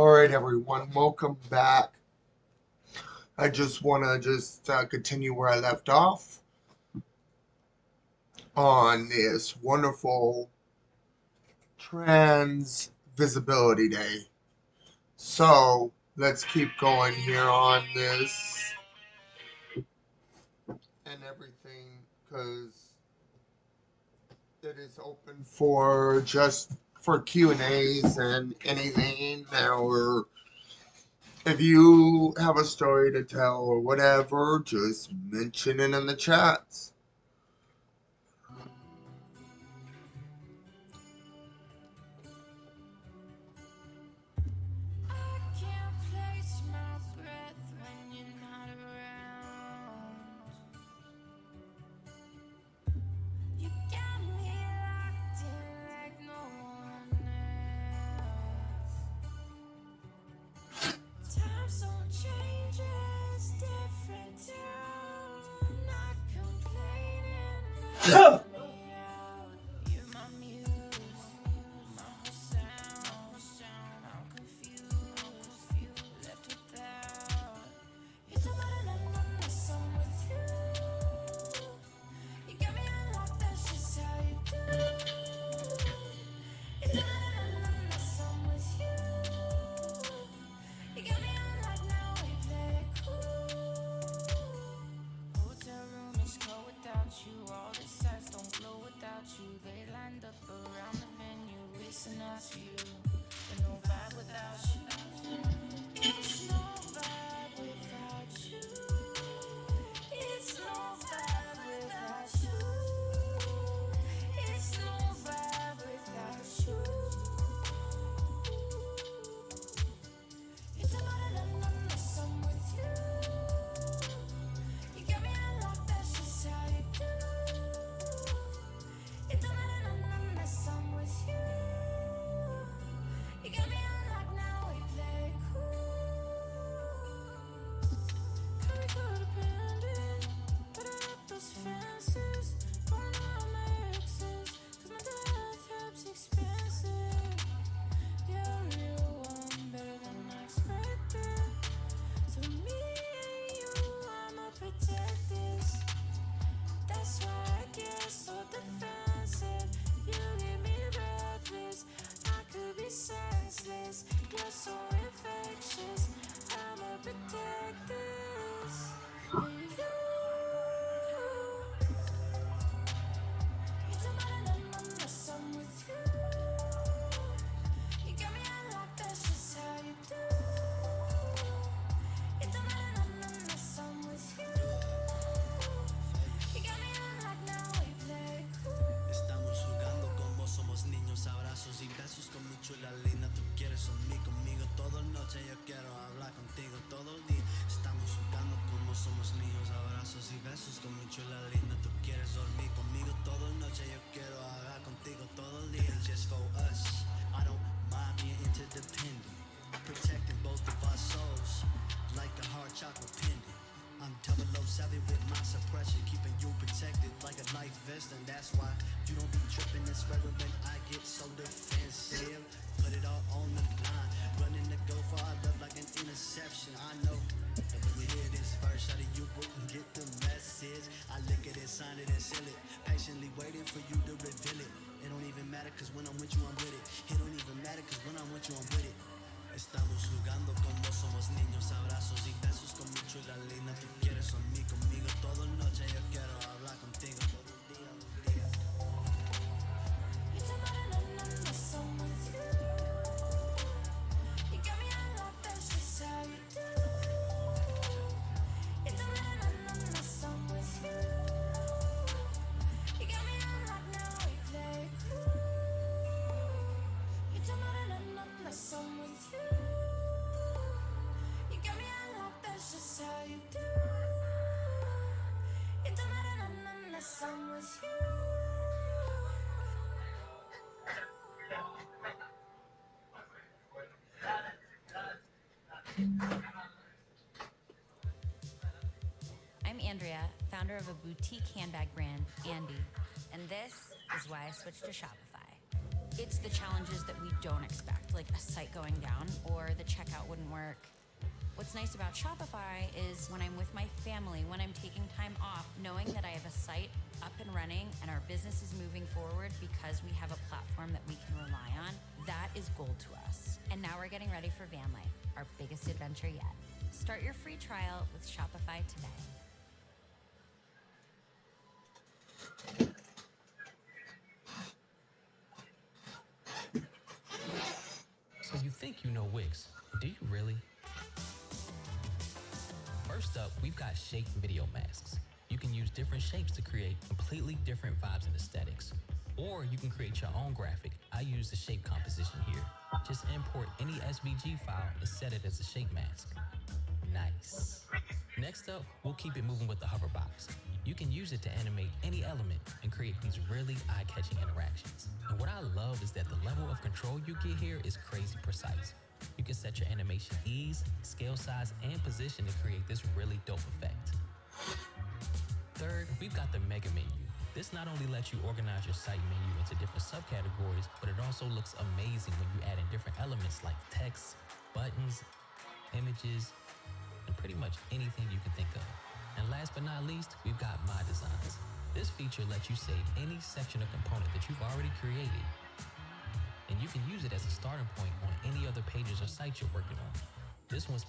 right, everyone, welcome back. I just want to continue where I left off on this wonderful Trans Visibility Day. So let's keep going here on this and everything because it is open for just for Q&As and anything, or if you have a story to tell or whatever, just mention it in the chats. I'm Andrea, founder of a boutique handbag brand, Andy, and this is why I switched to Shopify. It's the challenges that we don't expect, like a site going down or the checkout wouldn't work. What's nice about Shopify is when I'm with my family, when I'm taking time off, knowing that I have a site up and running and our business is moving forward because we have a platform that we can rely on, that is gold to us. And now we're getting ready for van life, our biggest adventure yet. Start your free trial with Shopify today. So you think you know Wix, do you really? First up, we've got shape video masks. You can use different shapes to create completely different vibes and aesthetics. Or you can create your own graphic. I use the shape composition here. Just import any SVG file and set it as a shape mask. Nice. Next up, we'll keep it moving with the hoverbox. You can use it to animate any element and create these really eye-catching interactions. And what I love is that the level of control you get here is crazy precise. You can set your animation ease, scale size, and position to create this really dope effect. Third, we've got the mega menu. This not only lets you organize your site menu into different subcategories, but it also looks amazing when you add in different elements like text, buttons, images, and pretty much anything you can think of. And last but not least, we've got My Designs. This feature lets you save any section or component that you've already created, and you can use it as a starting point on any other pages or sites you're working on. This one's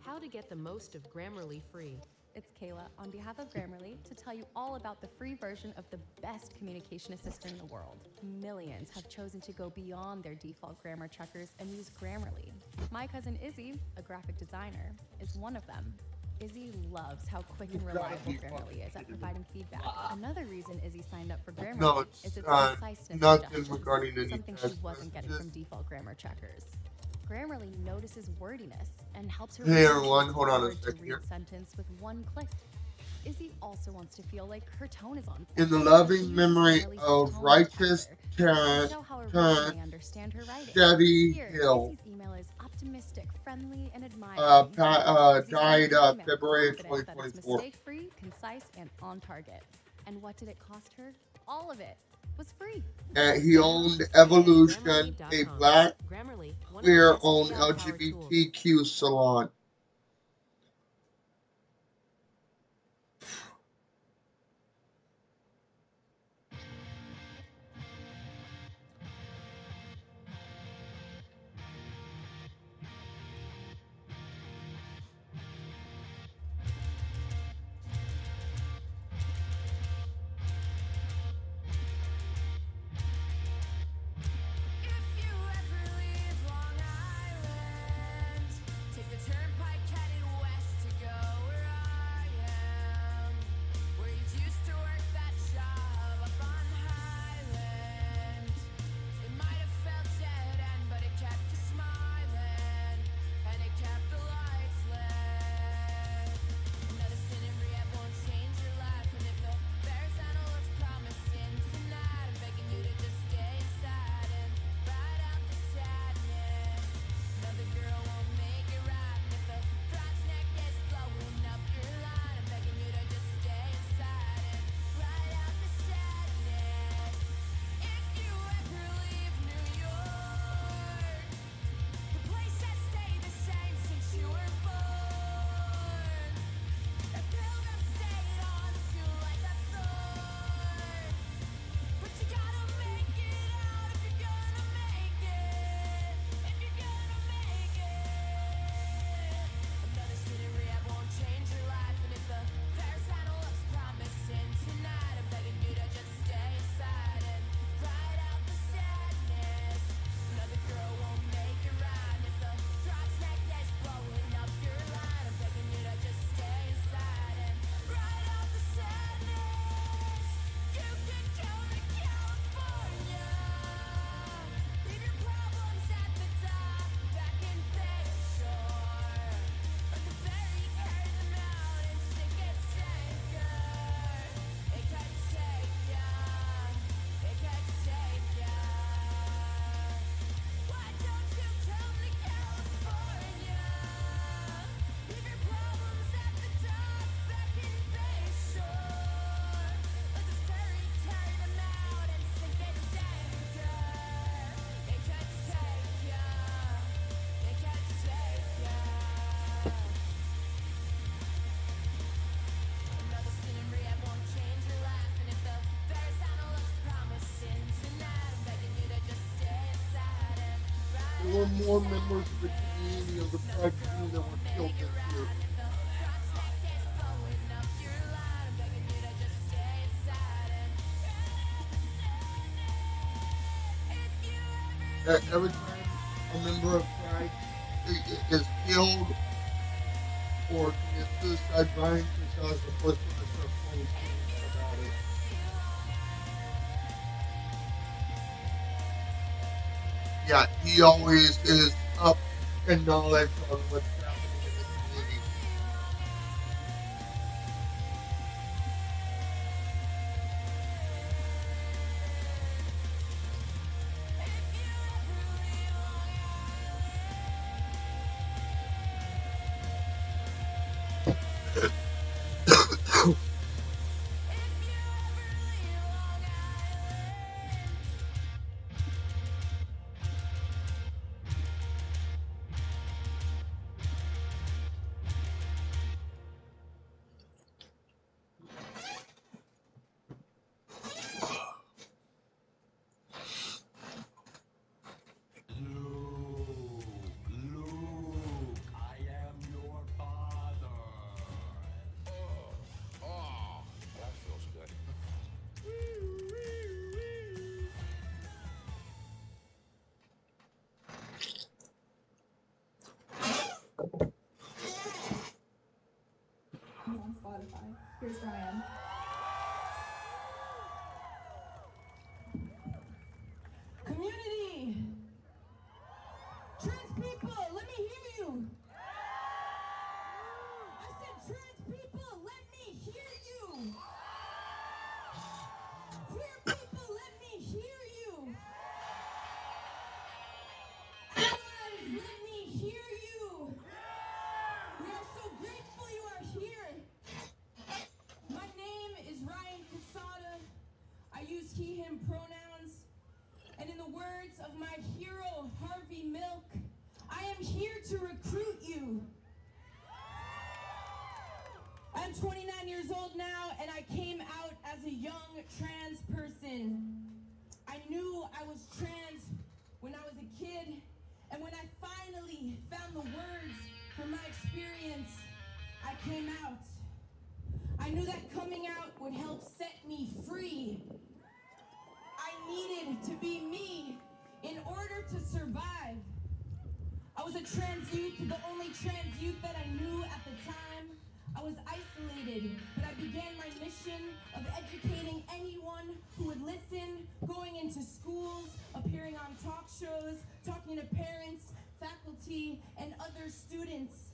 How to get the most of Grammarly free. It's Kayla on behalf of Grammarly to tell you all about the free version of the best communication assistant in the world. Millions have chosen to go beyond their default grammar checkers and use Grammarly. My cousin Izzy, a graphic designer, is one of them. Izzy loves how quick and reliable Grammarly is at providing feedback. Another reason Izzy signed up for Grammarly is its conciseness and nothing regarding any something she text wasn't getting messages. from default grammar checkers. Grammarly notices wordiness and helps her Hey read everyone, a hold on a word to second read here. sentence with one click. Izzy also wants to feel like her tone is on point. In the So loving she uses memory Grammarly's of tone righteous detector to show how a reader may understand her writing. Debbie Here, Hill, Izzy's email is optimistic, friendly, and admiring. Izzy died sends an email February with confidence that it's 2024. mistake-free, concise, and on target. And what did it cost her? All of it was free. He owned Evolution, a black, Grammarly, one of the queer-owned best AI-powered tools. LGBTQ salon. If you ever leave Long Island, take the turnpike headed west to go where I am. Where you used to work that job up on Highland. It might have felt dead end, but it kept you smiling, and it kept the lights lit. Another stint in rehab won't change your life, and if the fair sound looks promising tonight, I'm begging you to just stay inside and ride out the sadness. Another girl won't make it right, and if the throat's neck is blowing up your line, I'm begging you to just stay inside and ride out the sadness. If you ever leave New York, the place that stayed the same since you were born. That pilgrim stayed on you like a thorn. But you gotta make it out if you're gonna make it. If you're gonna make it. Another stint in rehab won't change your life, and if the fair sign looks promising tonight, I'm begging you to just stay inside and ride out the sadness. Another girl won't make it right, and if the throat's neck is blowing up your line, I'm begging you to just stay inside and ride out the sadness. You can come to California, leave your problems at the dock back in Bayshore. Let the ferry carry them out and sink its anchor. It could take ya, it could take ya. Why don't you come to California? Leave your problems at the dock back in Bayshore. Let the ferry carry them out and sink its anchor. It could take ya, it could take ya. Another stint in rehab won't change your life, and if the fair sound looks promising tonight, I'm begging you to just stay inside and ride There were more members of the community of the Pride community that were killed this year. if the throat's neck is blowing up your line. I'm begging you to just stay inside and if you ever Every time a member of Pride is killed or commits suicide, Brian Crusoe is the first one to start posting about it. Yeah, he always is up in knowledge on what's happening in the community. He's on Spotify. Here's Ryan. Community! Trans people, let me hear you! I said, trans people, let me hear you! Queer people, let me hear you! Allies, let me hear you! We are so grateful you are here! My name is Ryan Casada. I use he, him pronouns. And in the words of my hero, Harvey Milk, I am here to recruit you. I'm 29 years old now, and I came out as a young trans person. I knew I was trans when I was a kid, and when I finally found the words for my experience, I came out. I knew that coming out would help set me free. I needed to be me in order to survive. I was a trans youth, the only trans youth that I knew at the time. I was isolated, but I began my mission of educating anyone who would listen, going into schools, appearing on talk shows, talking to parents, faculty, and other students.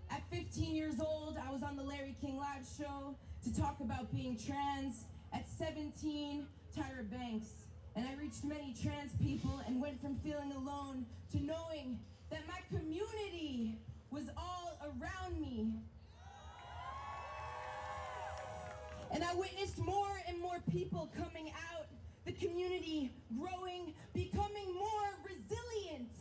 At 15 years old, I was on the Larry King Live show to talk about being trans. At 17, Tyra Banks. And I reached many trans people and went from feeling alone to knowing that my community was all around me. And I witnessed more and more people coming out, the community growing, becoming more resilient.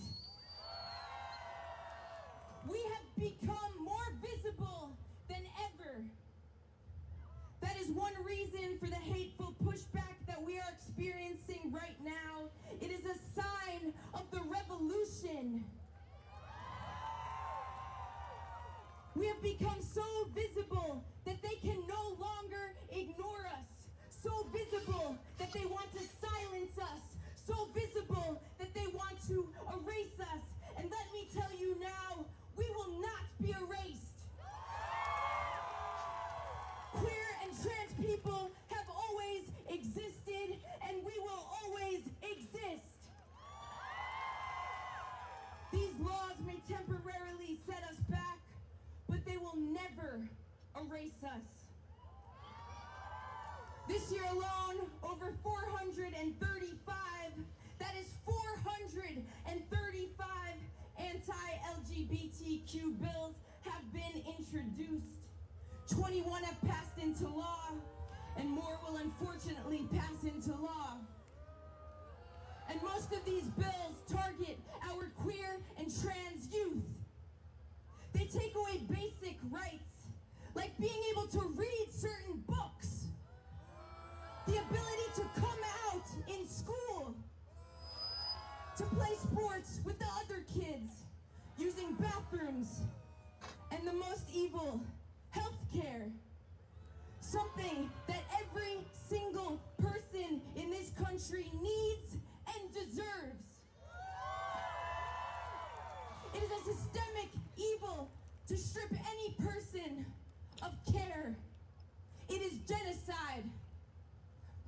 We have become more visible than ever. That is one reason for the hateful pushback that we are experiencing right now. It is a sign of the revolution. We have become so visible that they can no longer ignore us. So visible that they want to silence us. So visible that they want to erase us. And let me tell you now, we will not be erased. Queer and trans people have always existed, and we will always exist. These laws may temporarily set us back, but they will never erase us. This year alone, over 435, that is 435 anti-LGBTQ bills have been introduced. 21 have passed into law, and more will unfortunately pass into law. And most of these bills target our queer and trans youth. They take away basic rights, like being able to read certain books, the ability to come out in school, to play sports with the other kids, using bathrooms, and the most evil, healthcare. Something that every single person in this country needs and deserves. It is a systemic evil to strip any person of care. It is genocide.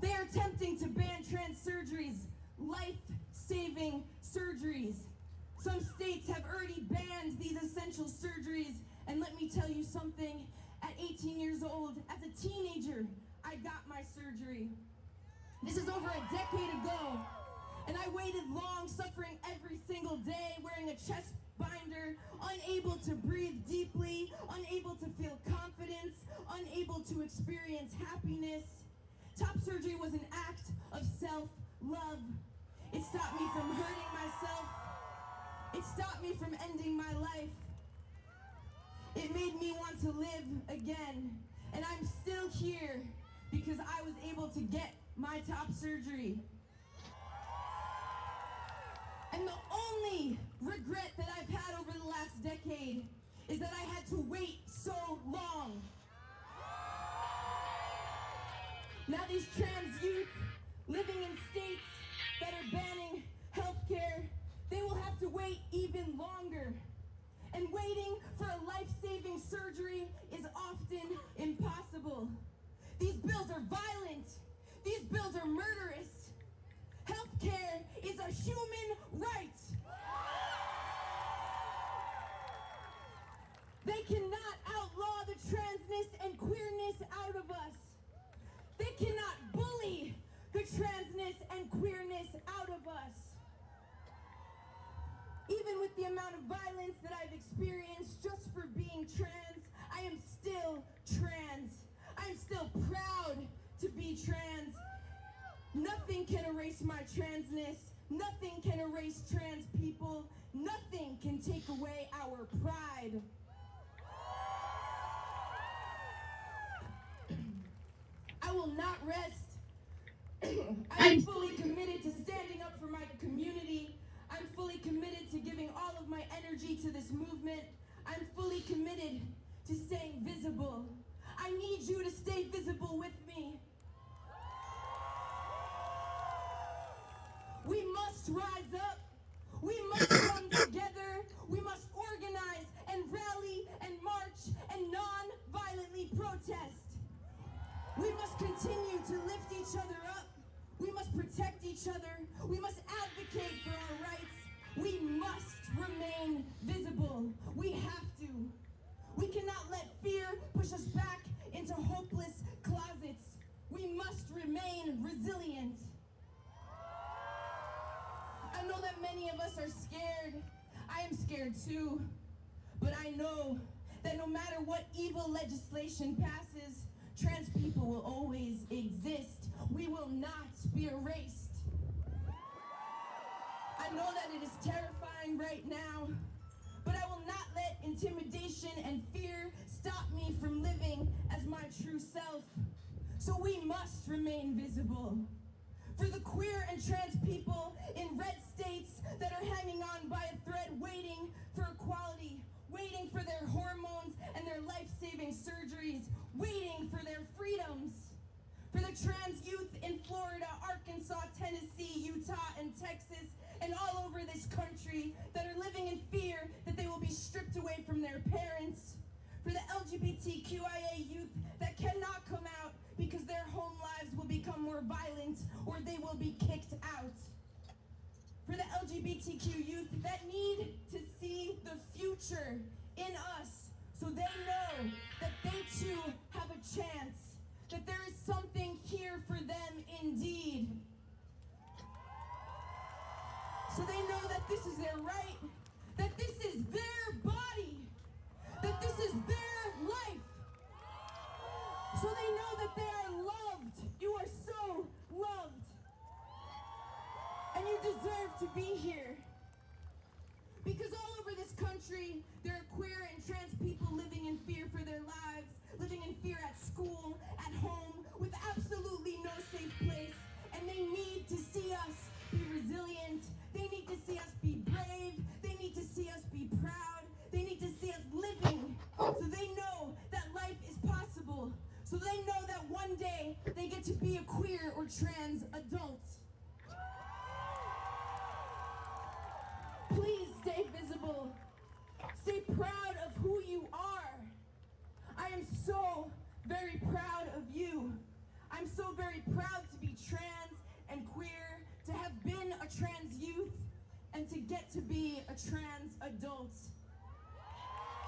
They are attempting to ban trans surgeries, life-saving surgeries. Some states have already banned these essential surgeries, and let me tell you something, at 18 years old, as a teenager, I got my surgery. This is over a decade ago, and I waited long, suffering every single day, wearing a chest binder, unable to breathe deeply, unable to feel confidence, unable to experience happiness. Top surgery was an act of self-love. It stopped me from hurting myself. It stopped me from ending my life. It made me want to live again. And I'm still here because I was able to get my top surgery. And the only regret that I've had over the last decade is that I had to wait so long. Now these trans youth living in states that are banning healthcare, they will have to wait even longer. And waiting for a life-saving surgery is often are murderous. Healthcare is a human right. They cannot outlaw the transness and queerness out of us. They cannot bully the transness and queerness out of us. Even with the amount of violence that I've experienced just for being trans, I am still trans. I'm still proud to be trans. Nothing can erase my transness. Nothing can erase trans people. Nothing can take away our pride. I will not rest. I'm fully committed to standing up for my community. I'm fully committed to giving all of my energy to this movement. I'm fully committed to staying visible. I need you to stay visible with me. We must rise up. We must come together. We must organize and rally and march and non-violently protest. We must continue to lift each other up. We must protect each other. We must advocate for our rights. We must remain visible. We have to. We cannot let fear push us back into hopeless closets. We must remain resilient. I know that many of us are scared. I am scared too. But I know that no matter what evil legislation passes, trans people will always exist. We will not be erased. I know that it is terrifying right now, but I will not let intimidation and fear stop me from living as my true self. So we must remain visible. For the queer and trans people in red states that are hanging on by a thread, waiting for equality, waiting for their hormones and their life-saving surgeries, waiting for their freedoms. For the trans youth in Florida, Arkansas, Tennessee, Utah, and Texas, and all over this country that are living in fear that they will be stripped away from their parents. For the LGBTQIA youth that cannot come out because their home lives will become more violent or they will be kicked out. For the LGBTQ youth that need to see the future in us so they know that they too have a chance, that there is something here for them indeed. So they know that this is their right, that this is their body, that this is their life. So they know that they are loved. You are so loved. And you deserve to be here. Because all over this country, there are queer and trans people living in fear for their lives, living in fear at school, at home, with absolutely no safe place. And they need to see us be resilient. They need to see us be brave. They need to see us be proud. They need to see us living so they know that life is possible. So they know that one day they get to be a queer or trans adult. Please stay visible. Stay proud of who you are. I am so very proud of you. I'm so very proud to be trans and queer, to have been a trans youth, and to get to be a trans adult.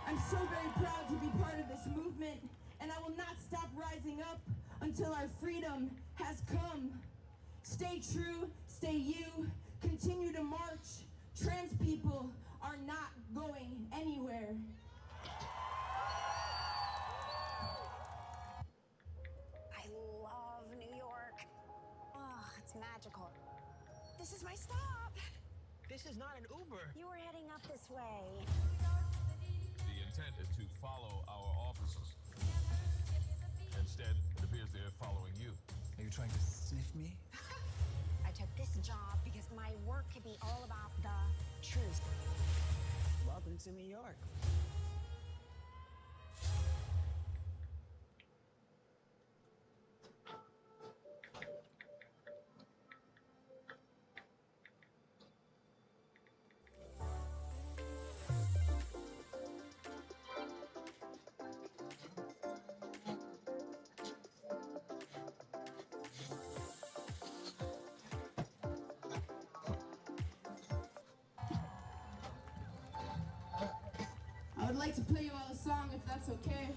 I'm so very proud to be part of this movement, and I will not stop rising up until our freedom has come. Stay true, stay you, continue to march. Trans people are not going anywhere. I love New York. Oh, it's magical. This is my stop. This is not an Uber. You were heading up this way. The intent is to follow our officers. Instead, it appears they're following you. Are you trying to sniff me? I took this job because my work could be all about the truth. Welcome to New York. I would like to play you all a song if that's okay.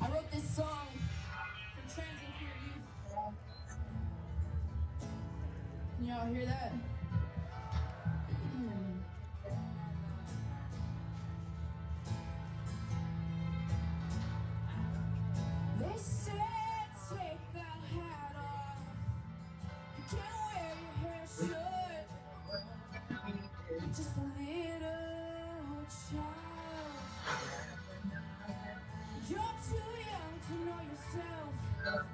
I wrote this song for trans and queer youth. Can y'all hear that? They said take that hat off. You can't wear your hair short. You're just a little child. You're too young to know yourself.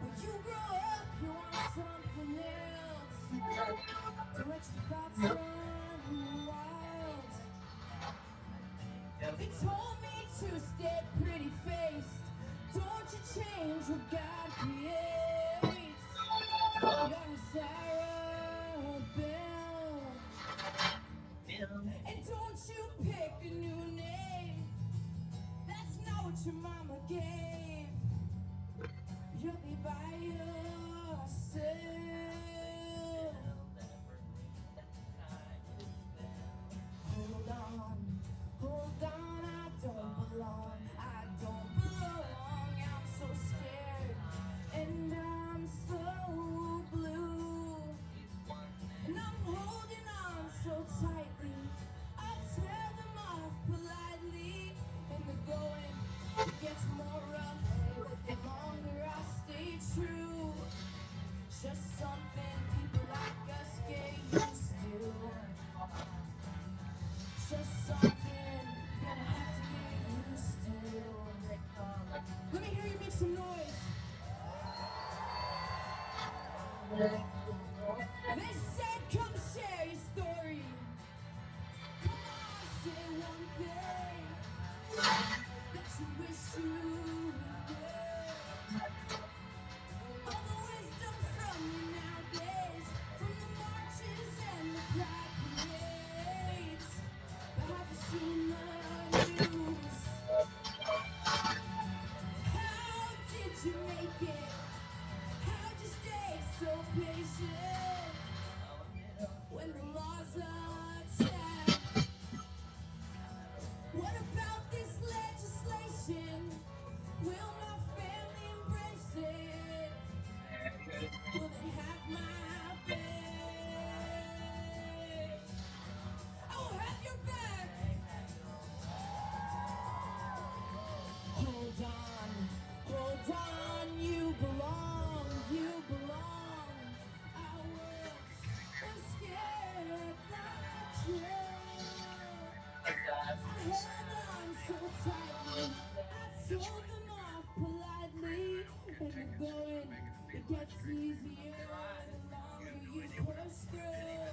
When you grow up, you want something else. To let your thoughts run wild. They told me to stay pretty faced. Don't you change what God creates. You're Sarah Bell. And don't you pick a new name. That's not what your mama gave. You'll be by yourself. Hold on, I don't belong. I don't belong. I'm so scared and I'm so blue. And I'm holding on so tightly. I tear them off politely. And the going gets more rough the longer I stay true. Just something people like us get used to. Just something you're gonna have to get used to. Let me hear you make some noise. They said come share your story. Come on, say one thing that you wish you knew. All the wisdom from you nowadays, from the marches and the pride parades. But have you seen the news? How did you make it? How'd you stay so patient when the laws attack? What about this legislation? Will my family embrace it? Will they have my back? I will have your back. Hold on, you belong, you belong. I was scared like you. I held on so tightly, I told them off politely. And the going, it gets easier the longer you push through.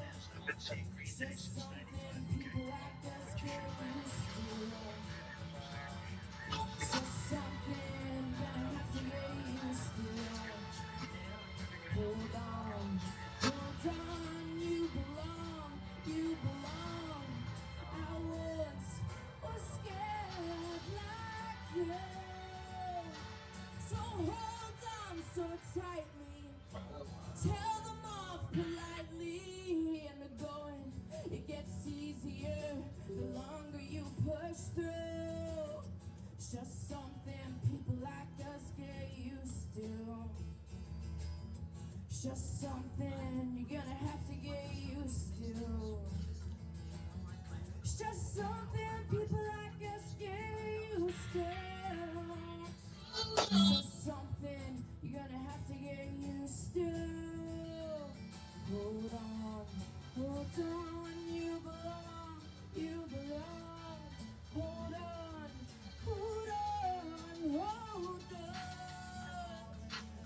Just something people like us get used to. Just something you're gonna have to get used to. Hold on, you belong, you belong. I once was scared like you. So hold on so tightly. Tell them off politely. And the going, it gets easier the longer you push through. Just something people like us get used to. Just something you're gonna have to get used to. Just something people like us get used to. Just something you're gonna have to get used to. Hold on, you belong, you belong. Hold on, hold on, hold on.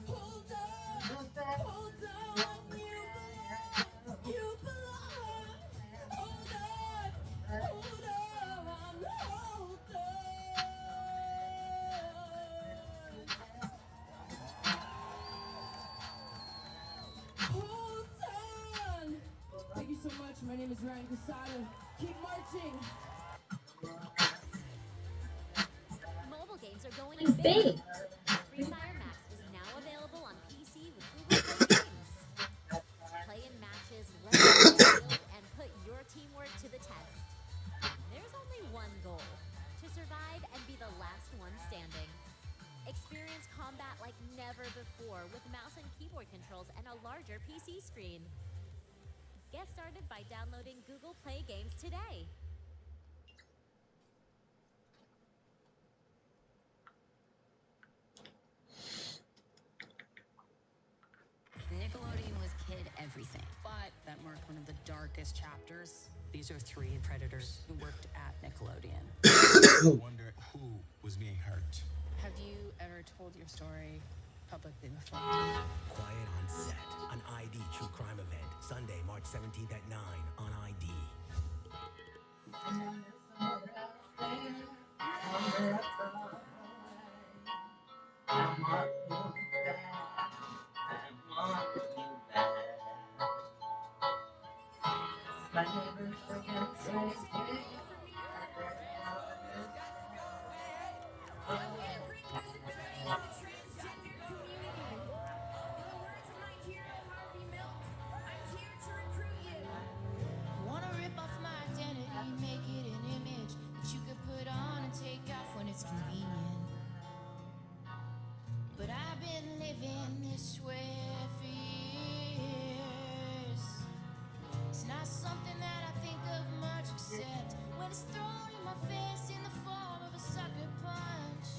Hold on, you belong, hold on, hold on, hold on. Thank you so much. My name is Ryan Casada. Keep marching. Mobile games are going big. Free Fire Max is now available on PC with Google Play Games. teamwork to the test. There's only one goal: to survive and be the last one standing. Experience combat like never before with mouse and keyboard controls and a larger PC screen. Get started by downloading Google Play Games today. Nickelodeon was kid everything, but that marked one of the darkest chapters. These are 3 predators who worked at Nickelodeon. I wonder who was being hurt. Have you ever told your story publicly before? Quiet on Set, an ID true crime event, Sunday, March 17th at 9 on ID. Wanna rip off my identity, make it an image that you could put on and take off when it's convenient. But I've been living this way for years. It's not something that I think of much, except when it's thrown in my face in the form of a sucker punch.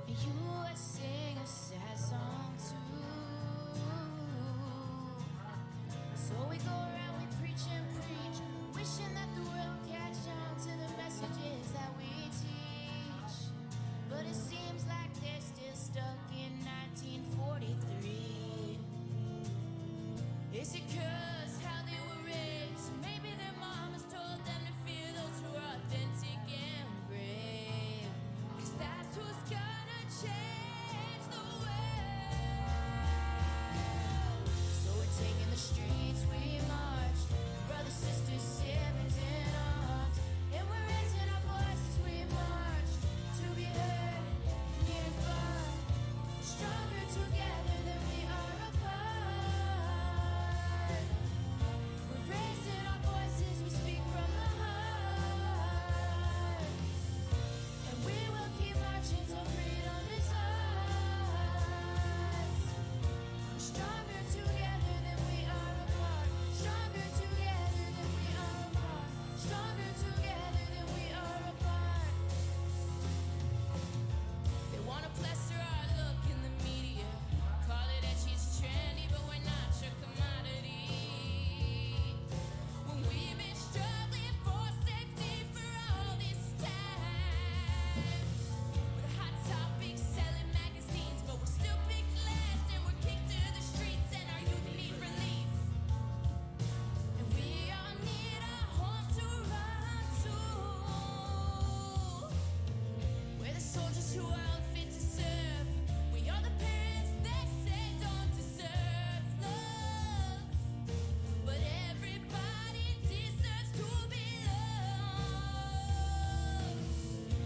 And you would sing a sad song too. So we go around, we preach and preach, wishing that the world would catch on to the messages that we teach. But it seems like they're still stuck in 1943. Is it 'cause how they were raised? Maybe their mamas told them to fear those who are authentic and brave. 'Cause that's who's gonna change the world. So we're taking the streets, we march, brothers, sisters, siblings in arms, and we're raising our voices, we march to be heard, near and far, stronger together than we are apart. We're raising our voices, we speak from the heart, and we will keep marching till freedom is ours. Stronger together than we are apart. Stronger together than we are apart. Stronger together than we are apart. They wanna plaster our look in the media, call it edgy, it's trendy, but we're not your commodity. When we've been struggling for safety for all this time, with hot topics selling magazines, but we're still picked last and we're kicked to the streets and our youth need relief. And we all need a home to run to. We're the soldiers who are unfit to serve. We are the parents they say don't deserve love. But everybody deserves to be loved.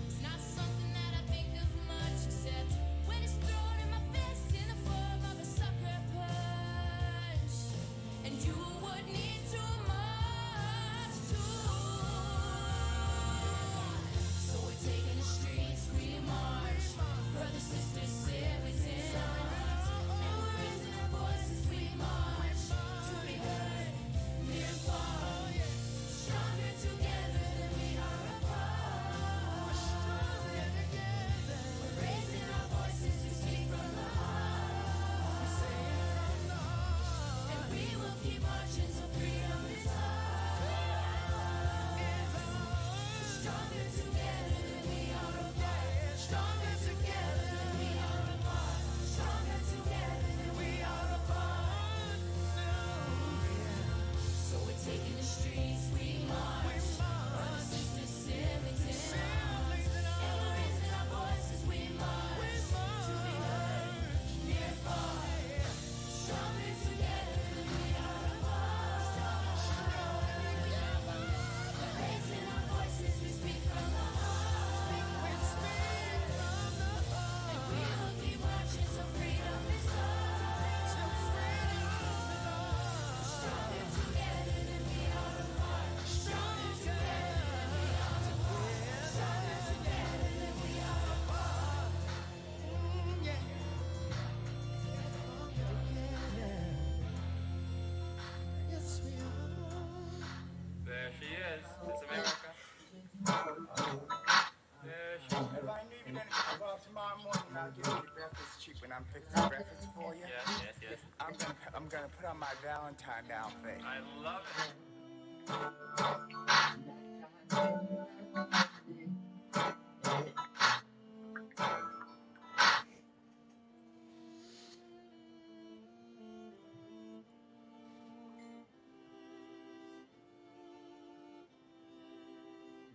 It's not something that I think of much, except when it's thrown in my face in the form of a sucker punch. And you would need too much too. So we're taking the streets, we march, brothers, sisters, siblings in arms, and we're raising our voices, we march to be heard, near and far, stronger together than we are apart. Stronger together. We're raising our voices, we speak from the heart. We say it from the heart, and we will keep marching till freedom is ours. Stronger together than we are apart. Stronger together than we are apart. Stronger together than we are apart. So we're taking the streets, we march, brothers, sisters, siblings in arms, and we're raising our voices, we march to be heard, near and far, stronger together than we are apart. We're raising our voices, we speak from the heart. We speak from the Valentine outfit. I love it.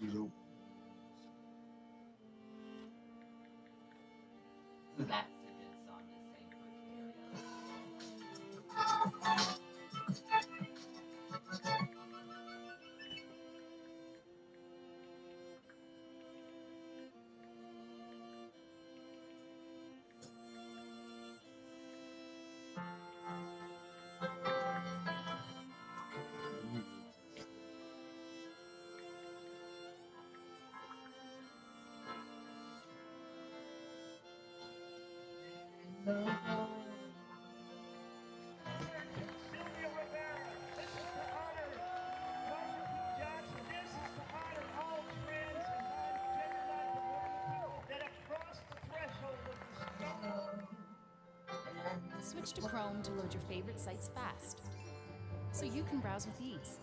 You That's a good song to sing for Switch to Chrome to load your favorite sites fast, so you can browse with ease.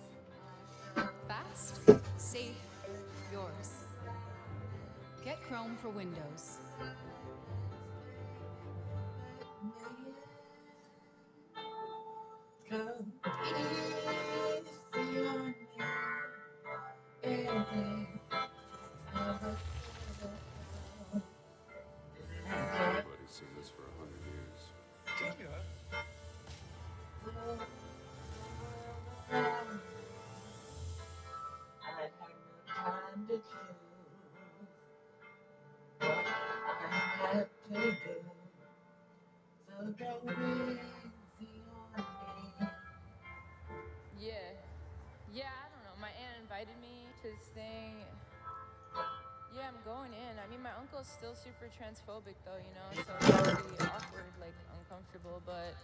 Fast, safe, yours. Get Chrome for Windows. Everybody's seen this for 100 years. Junior? Yeah, I don't know. My aunt invited me to this thing. Yeah, I'm going in. I mean, my uncle's still super transphobic, though, you know, so it's pretty awkward, like, uncomfortable, but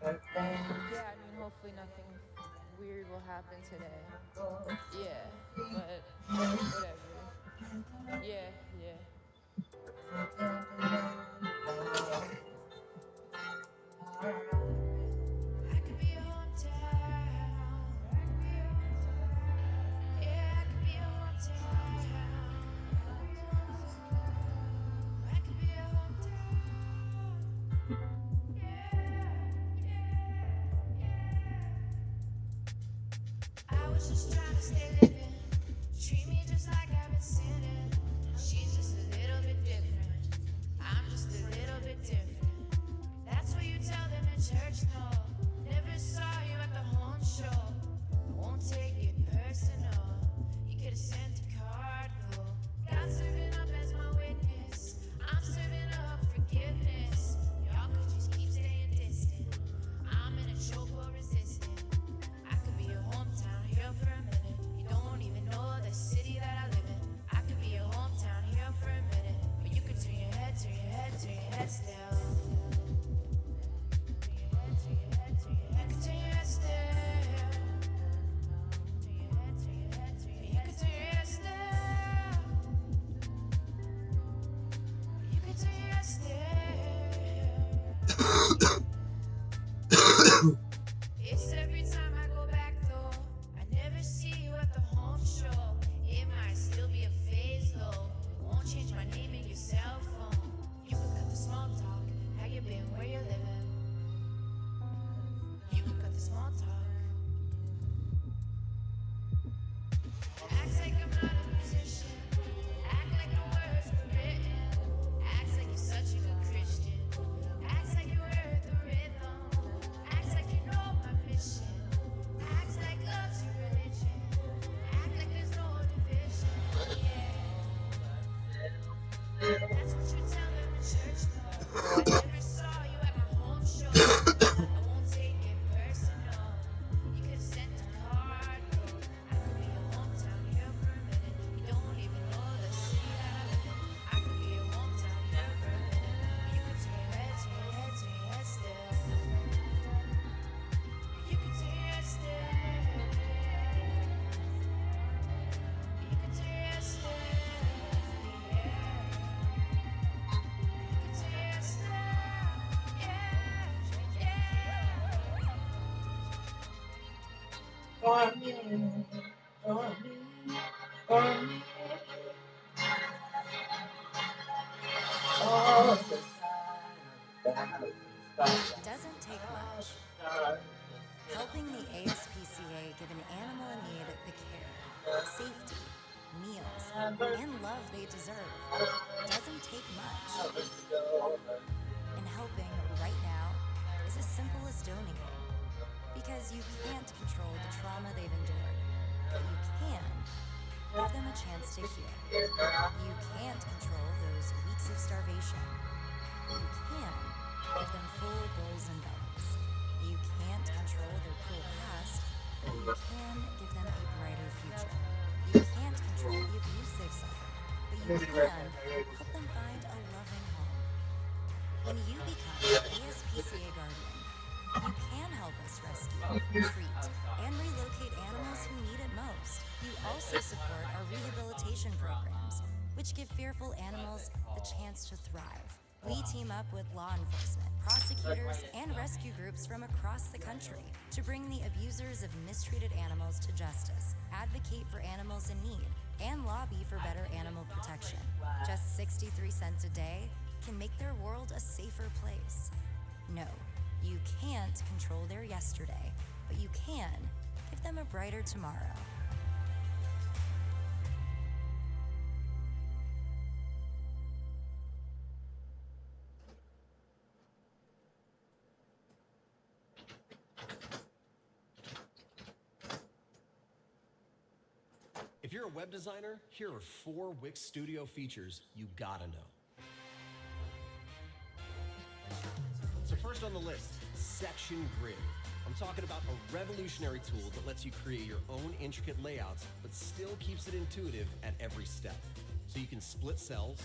yeah, I mean, hopefully nothing weird will happen today. Yeah, but whatever. Yeah. I could be your hometown. Yeah, I could be your hometown. I could be your hometown. I was just trying to stay living. Treat me just like I've been sinning. She's just a little bit different. I'm just a little bit different. That's what you tell them in church, no. Never saw you at the home show. I won't take it personal. You could have sent a card, though. God's serving up as my witness. I'm serving up forgiveness. Y'all could just keep staying distant. I'm in a chokehold resistant. I could be your hometown hero for a minute. For me, for me, for me. All the time, Doesn't take much. Helping the ASPCA give an animal in need the care, safety, meals, and love they deserve doesn't take much. And helping right now is as simple as donating. Because you can't control the trauma they've endured, but you can give them a chance to heal. You can't control those weeks of starvation. You can give them full bowls and bellies. You can't control their cruel past, but you can give them a brighter future. You can't control the abuse they've suffered, but you can help them find a loving home. When you become an ASPCA Guardian, you can help us rescue, treat, and relocate animals who need it most. You also support our rehabilitation programs, which give fearful animals the chance to thrive. We team up with law enforcement, prosecutors, and rescue groups from across the country to bring the abusers of mistreated animals to justice, advocate for animals in need, and lobby for better animal protection. Just 63 cents a day can make their world a safer place. No, you can't control their yesterday, but you can give them a brighter tomorrow. If you're a web designer, here are 4 Wix Studio features you gotta know. So first on the list, Section Grid. I'm talking about a revolutionary tool that lets you create your own intricate layouts, but still keeps it intuitive at every step. So you can split cells,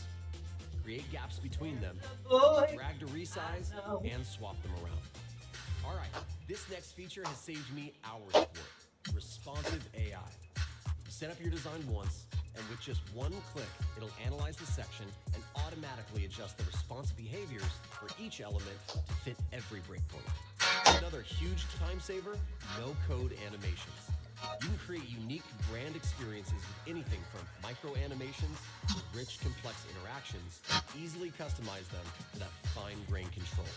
create gaps between them, drag to resize, and swap them around. All right, this next feature has saved me hours of work. Responsive AI. Set up your design once, and with just one click, it'll analyze the section and automatically adjust the responsive behaviors for each element to fit every breakpoint. Another huge time saver, no-code animations. You can create unique brand experiences with anything from micro animations to rich, complex interactions, and easily customize them to that fine-grained control.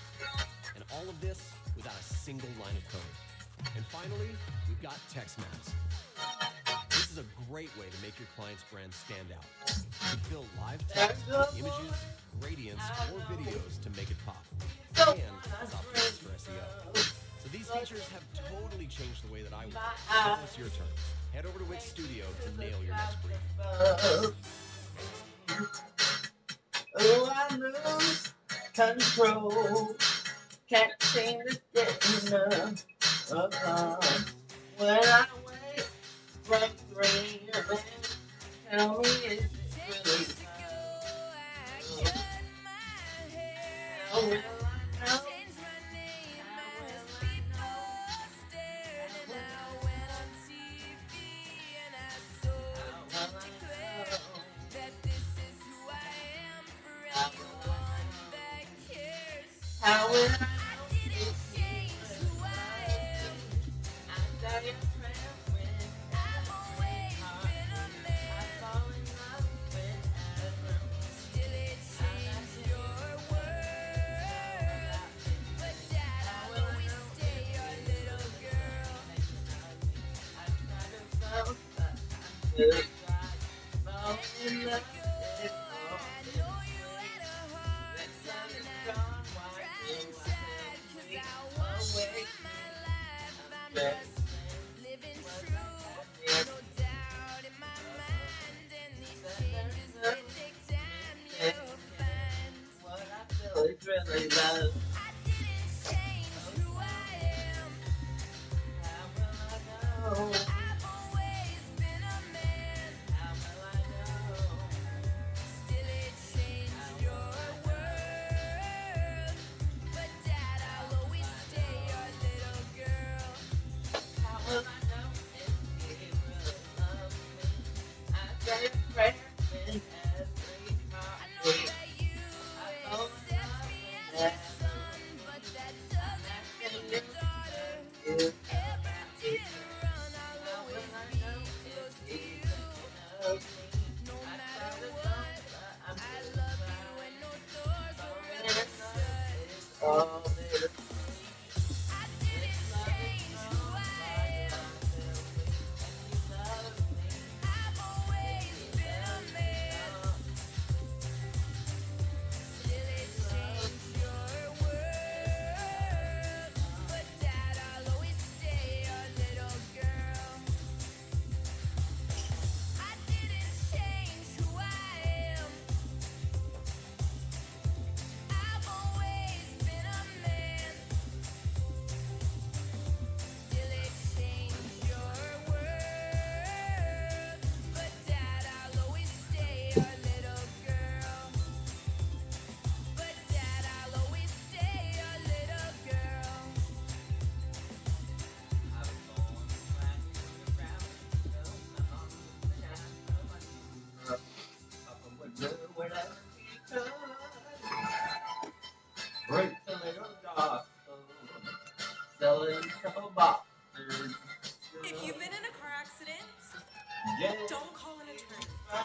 And all of this without a single line of code. And finally, we've got text maps. This is a great way to make your client's brand stand out. You fill live text with images, gradients, or videos to make it pop. And it's optimized for SEO. So these features have totally changed the way that I work. Now it's your turn. Head over to Wix Studio to nail your next brief. Oh, I lose control. Can't seem to get enough of when I wake from dreaming. Tell me is it really how will I know? How will I really love.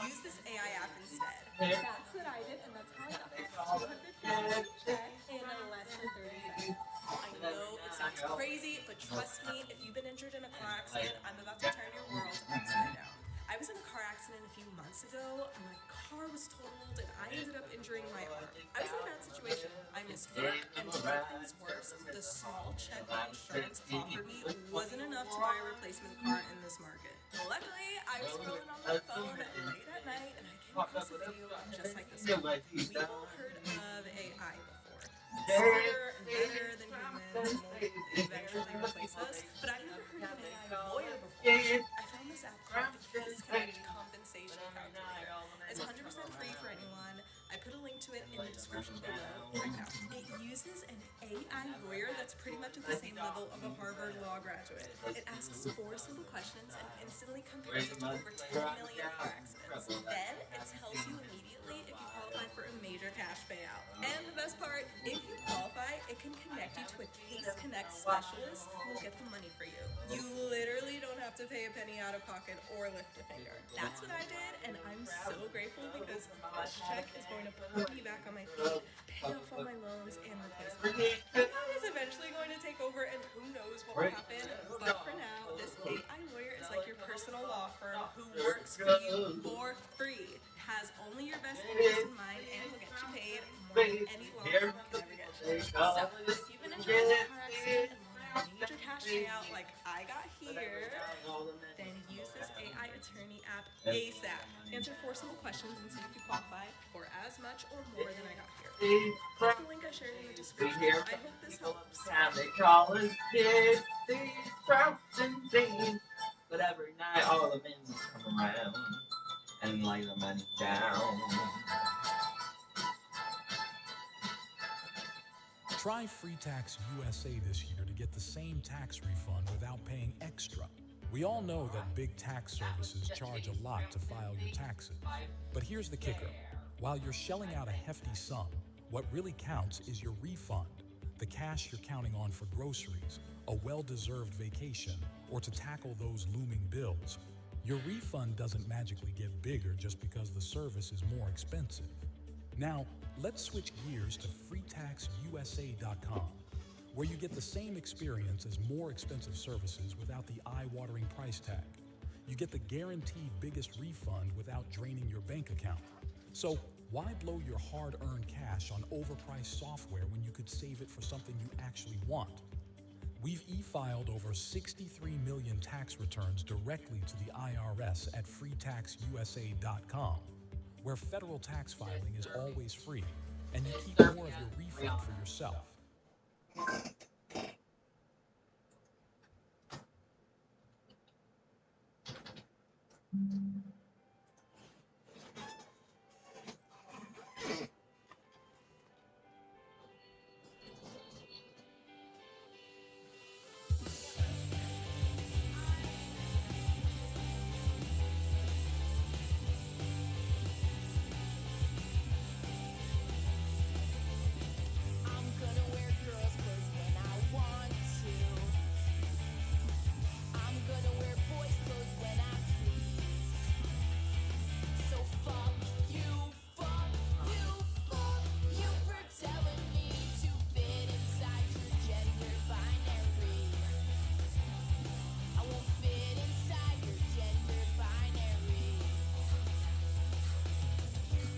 use this AI app instead. That's what I did, and that's how I got this $200 check in less than 30 seconds. I know it sounds crazy, but trust me, if you've been injured in a car accident, I'm about to turn your world upside down. I was in a car accident a few months ago. My car was totaled, and I ended up injuring my arm. I was in a bad situation. I missed work, and to make things worse, the small check my insurance offered me wasn't enough to buy a replacement car in this market. Luckily, I was scrolling on my phone late at night, and I came across a video just like this one. We've all heard of AI before. It's smarter and better than humans and will eventually replace us, but I've never heard of an AI lawyer before. I found this app called the Connect Compensation Calculator. It's 100% free for anyone. I put a link to it in the description below. Check it out. It uses an AI lawyer that's pretty much at the same level of a Harvard law graduate. It asks 4 simple questions and instantly compares it to over 10 million car accidents. Then it tells you immediately if you qualify for a major cash payout. And the best part, if you qualify, it can connect you to a Case Connect specialist who will get the money for you. You literally don't have to pay a penny out of pocket or lift a finger. That's what I did, and I'm so grateful because this check is going to put me back on my feet, pay off all my loans, and replace my car. AI is eventually going to take over, and who knows what will happen. But for now, this AI lawyer is like your personal law firm who works for you for free. Has only your best interests in mind and will get you paid more than any law firm can ever get you. So, if you've been injured in a car accident and want a major cash payout like I got here, then use this AI attorney app ASAP. Answer 4 simple questions and see if you qualify for as much or more than I got here. Click the link I shared in the description. I hope this helps. They call us kids, these trouts and things. But every night all the men come around and lay the money down. Try Free Tax USA this year to get the same tax refund without paying extra. We all know that big tax services charge a lot to file your taxes. But here's the kicker. While you're shelling out a hefty sum, what really counts is your refund, the cash you're counting on for groceries, a well-deserved vacation, or to tackle those looming bills. Your refund doesn't magically get bigger just because the service is more expensive. Now, let's switch gears to freetaxusa.com, where you get the same experience as more expensive services without the eye-watering price tag. You get the guaranteed biggest refund without draining your bank account. So why blow your hard-earned cash on overpriced software when you could save it for something you actually want? We've e-filed over 63 million tax returns directly to the IRS at freetaxusa.com, where federal tax filing is always free, and you keep more of your refund for yourself. I'm gonna wear girls' clothes when I want to. I'm gonna wear boys' clothes when I please. So fuck you, fuck you, fuck you for telling me to fit inside your gender binary. I won't fit inside your gender binary.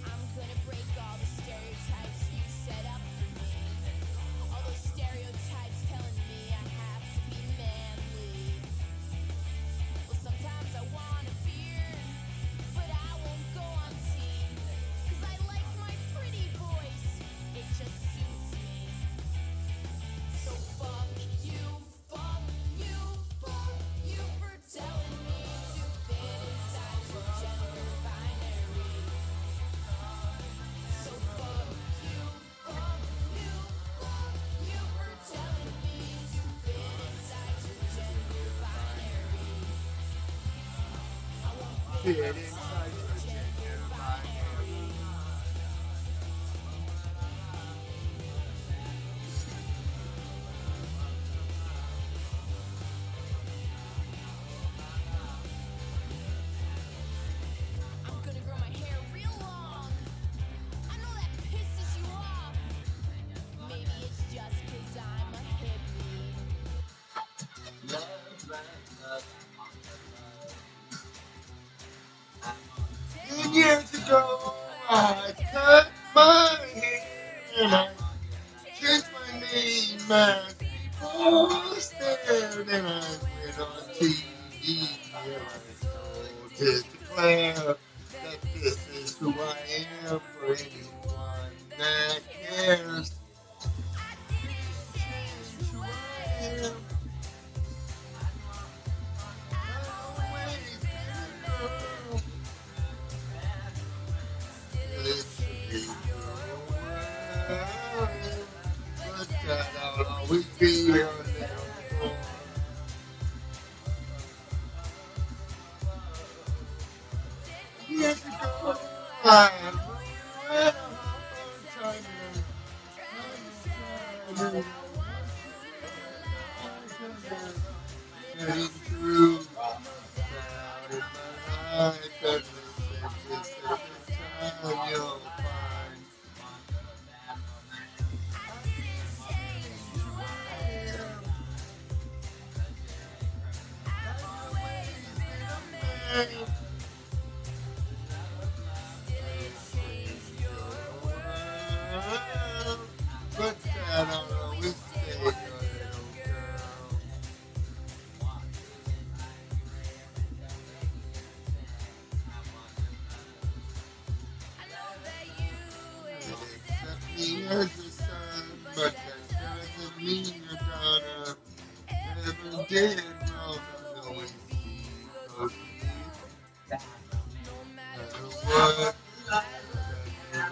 I'm gonna break all the stereotypes you set up for me. All those stereotypes telling me I have to be manly. Well, sometimes I want a beard, but I won't go on teen. 'Cause I like my pretty voice, it just suits me. So fuck you, fuck you, fuck you for telling me to fit inside your gender binary. So fuck you, fuck you, fuck you for telling me to fit inside your gender binary. I won't fit inside your gender binary. I'm gonna grow declare that this is who I am for anyone that cares. Who I am. I've always been a girl. Literally, but that I'll always be your little boy. Years ago, I had getting through now in my life ever since this time you'll find. But that I'll always stay your little girl. Accept me as your son, but that doesn't mean you're gonna never did wrong. I'll always be close to you. No matter what,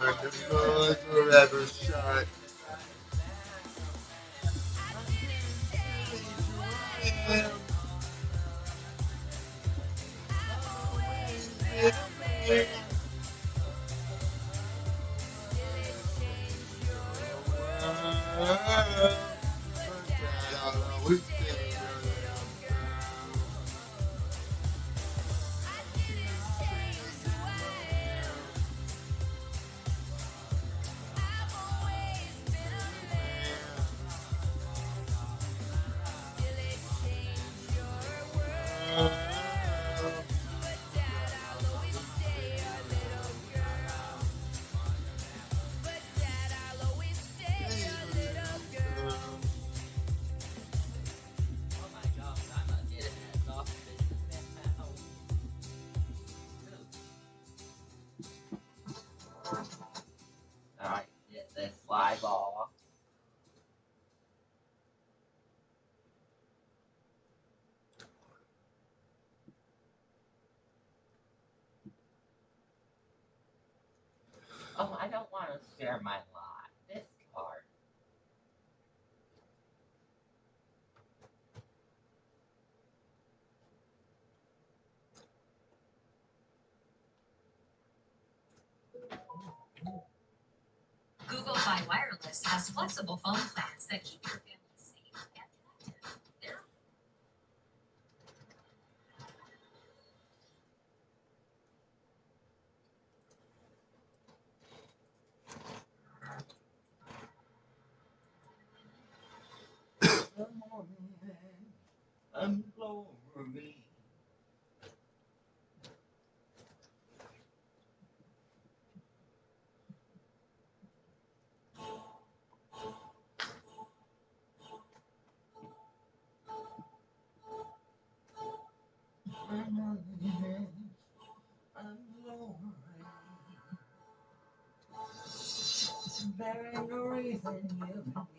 when the doors were ever shut. Alright, get this live off. Oh, I don't want to share my lot. This card. Google Fi Wireless has flexible phone plans that keep your family safe and connected. They're I'm glory. There ain't no reason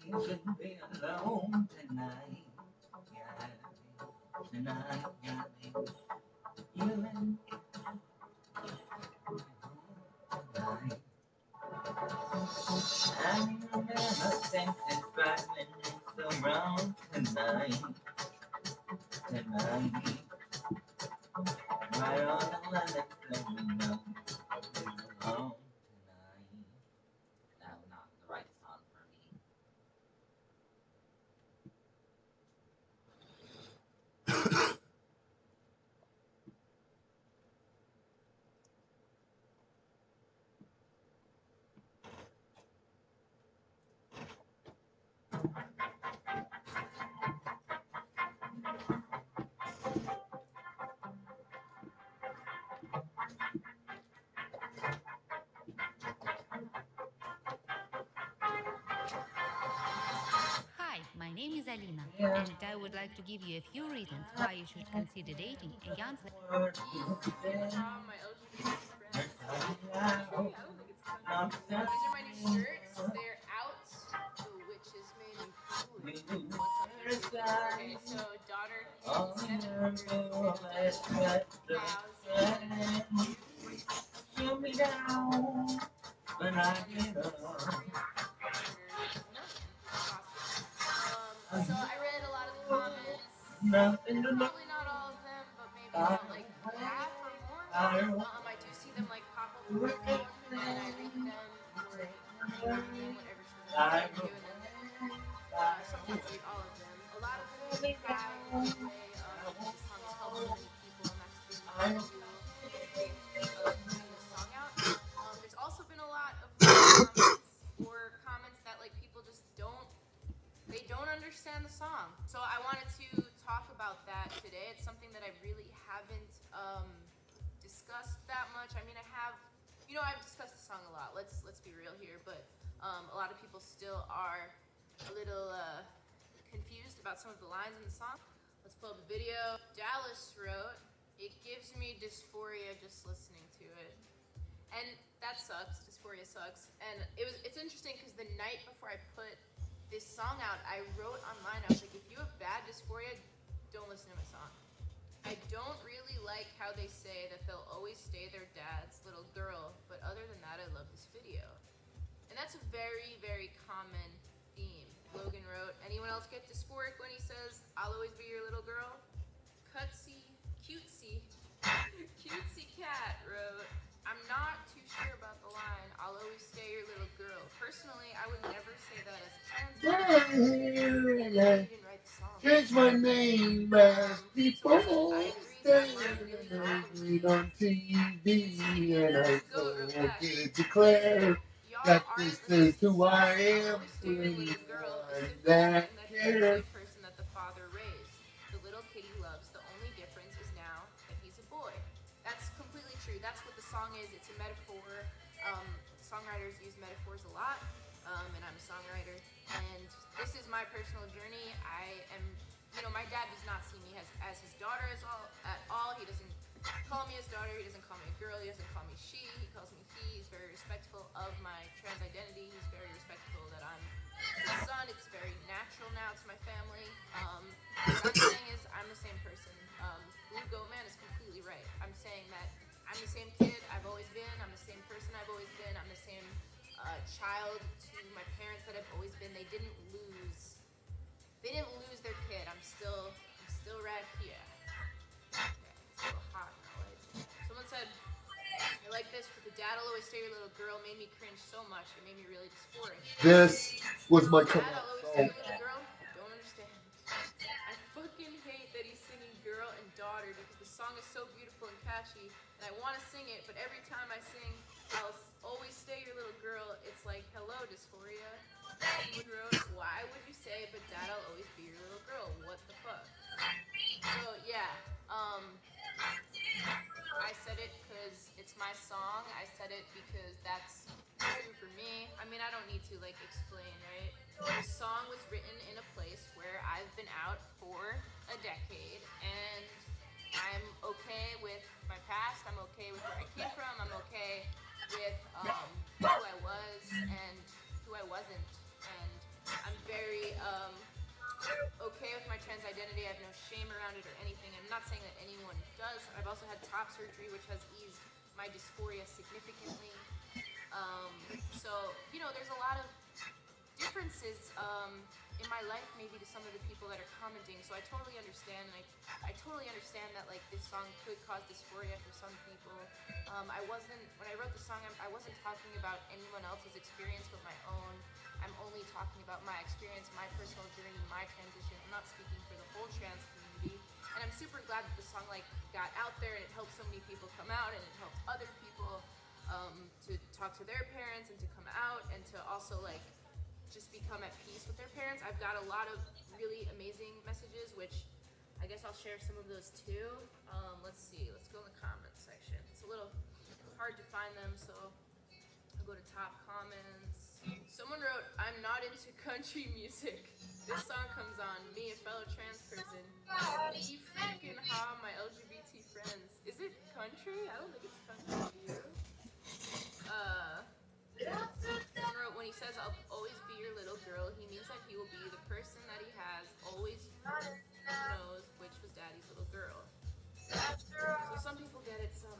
you shouldn't be alone tonight. Yeah, tonight, yeah. You and tonight. And you never think it's right when it's around tonight. Tonight. Right on the limit, so we know who's alone tonight. No, not the right song for me. Hi, my name is Alina, and I would like to give you a few reasons why you should consider dating a young. My nothing to know. Probably not all of them, but maybe about like half or more. I do see them like pop up on my phone, and I read them or read them, whatever she's like review, and then sometimes read all of them. A lot of them make me cry in a good way. This song has helped so many people, and that's been the real gift of putting this song out. There's also been a lot of comments or comments that like people just don't understand the song. So I wanted to talk about that today. It's something that I really haven't discussed that much. I mean, I've discussed the song a lot. Let's be real here, but a lot of people still are a little confused about some of the lines in the song. Let's pull up the video. Dallas wrote, "It gives me dysphoria just listening to it." And that sucks. Dysphoria sucks. And it's interesting because the night before I put this song out, I wrote online, I was like, if you have bad dysphoria, don't listen to my song. I don't really like how they say that they'll always stay their dad's little girl, but other than that, I love this video. And that's a very, very common theme. Logan wrote, anyone else get dysphoric when he says, I'll always be your little girl? Cutesy Cat wrote, I'm not too sure about the line, I'll always stay your little girl. Personally, I would never say that as a trans man. You didn't write the song. Change my name as people staring on TV, and I so declare that this is who I am. That cares. Person that the father raised. The little kid he loves. The only difference is now that he's a boy. That's completely true. That's what the song is. It's a metaphor. Songwriters use metaphors a lot, and I'm a songwriter. And this is my personal journey. My dad does not see me as his daughter at all. He doesn't call me his daughter. He doesn't call me a girl. He doesn't call me she. He calls me he. He's very respectful of my trans identity. He's very respectful that I'm his son. It's very natural now to my family. What I'm saying is I'm the same person. Blue Goat Man is completely right. I'm saying that I'm the same kid I've always been. I'm the same person I've always been. I'm the same child to my parents that I've always been. They didn't lose their kid. I'm still right here. Okay, it's a little hot now. Someone said, I like this, but the dad'll always stay your little girl made me cringe so much. It made me really dysphoric. This was my Dad, I'll always stay your little girl. Don't understand. I fucking hate that he's singing girl and daughter because the song is so beautiful and catchy, and I want to sing it, but every time I sing, I'll always stay your little girl, it's like, hello, dysphoria. Someone wrote, why would you say, but dad, I'll always be your little girl? What the fuck? So, yeah, I said it because it's my song. I said it because that's true for me. I mean, I don't need to, explain, right? The song was written in a place where I've been out for a decade, and I'm okay with my past. I'm okay with where I came from. I'm okay with who I was and who I wasn't. And I'm very okay with my trans identity. I have no shame around it or anything. I'm not saying that anyone does. I've also had top surgery, which has eased my dysphoria significantly. So, there's a lot of differences in my life maybe to some of the people that are commenting. So I totally understand, and I totally understand that this song could cause dysphoria for some people. When I wrote the song, I wasn't talking about anyone else's experience but my own. I'm only talking about my experience, my personal journey, my transition. I'm not speaking for the whole trans community. And I'm super glad that the song got out there and it helped so many people come out, and it helped other people to talk to their parents and to come out and to also just become at peace with their parents. I've got a lot of really amazing messages, which I guess I'll share some of those too. Let's see, let's go in the comments section. It's a little hard to find them, so I'll go to top comments. Someone wrote, I'm not into country music. This song comes on, me, a fellow trans person. Me freaking ha, my LGBT friends. Is it country? I don't think it's country to you. Someone wrote, when he says, I'll always be your little girl, he means that he will be the person that he has always knows, which was daddy's little girl. So some people get it, some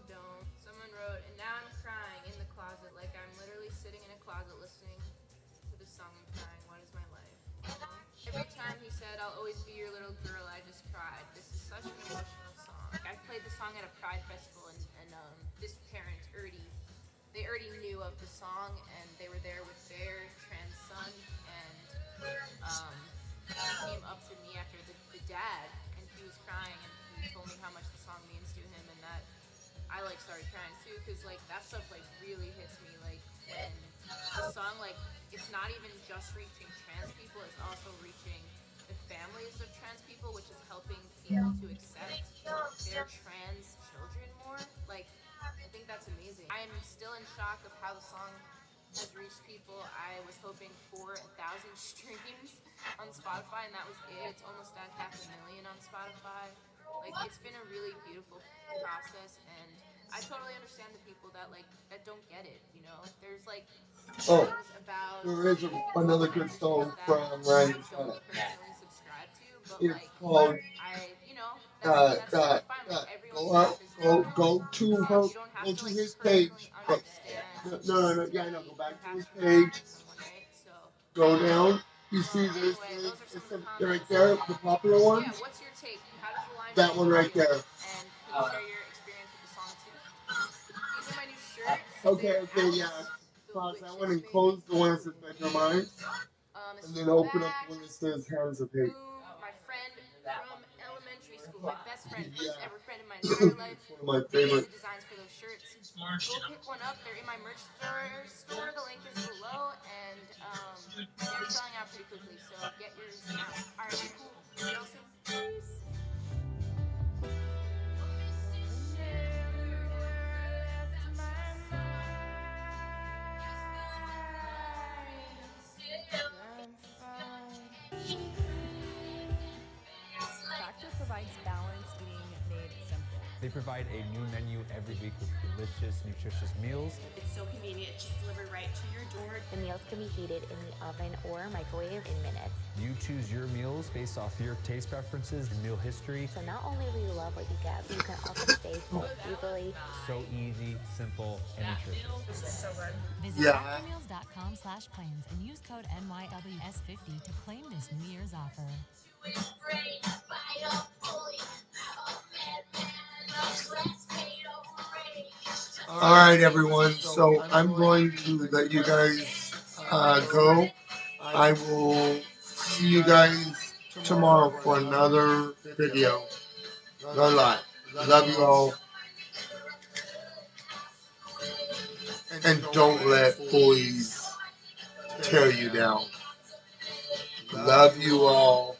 don't. Someone wrote, and now I'm crying in the closet, like I'm literally sitting in a closet listening to this song and crying. What is my life? Every time he said, I'll always be your little song at a Pride festival, and this parent they already knew of the song, and they were there with their trans son, and he came up to me after the dad, and he was crying, and he told me how much the song means to him, and that I like started crying too, because like that stuff like really hits me, like when the song, like, it's not even just reaching trans people, it's also reaching the families of trans people, which is helping people to accept their trans children more. Like, I think that's amazing. I am still in shock of how the song has reached people. I was hoping for 1,000 streams on Spotify, and that was it. It's almost at 500,000 on Spotify. Like, it's been a really beautiful process, and I totally understand the people that don't get it, you know? There's like Oh, things about there is another good song from I Randy don't Scott. personally subscribe to, but It's like called that's totally fine. Like everyone's path is different. go to her, You don't have go to to like his personally page. understand No, yeah, I know. Go back to his compassionate page. for someone, right? So Go down. You well, see this? anyway, those are some of the Right comments. there, the popular ones. Yeah, what's your take? How does the line That make one you right feel? there. And can you share your experience with the song too? These are my new shirts. Okay, They're yeah. out. The Pause that witches one and made close me the one that says Bedroom Eyes. this And is then the open up back. the one that says Hands of Hate. Boom, my friend from elementary school, my best friend, first ever friend in my entire life. One of my Made favorite. the designs for those shirts. Go pick one up. They're in my merch store. The link is below, and they're selling out pretty quickly. So get yours now. All right, cool. See y'all soon. Peace. Factor provides balanced eating made simple. They provide a new menu every week with delicious, nutritious meals. It's so convenient, just delivered right to your door. The meals can be heated in the oven or microwave in minutes. You choose your meals based off your taste preferences and meal history. So not only will you love what you get, but you can also stay full easily. So easy, simple, and nutritious. This is so good. Visit factormeals.com/plans and use code NYWS50 to claim this New Year's offer. All right, everyone. So I'm going to let you guys go. I will see you guys tomorrow for another video. Good luck. Love you all. And don't let bullies tear you down. Love you all.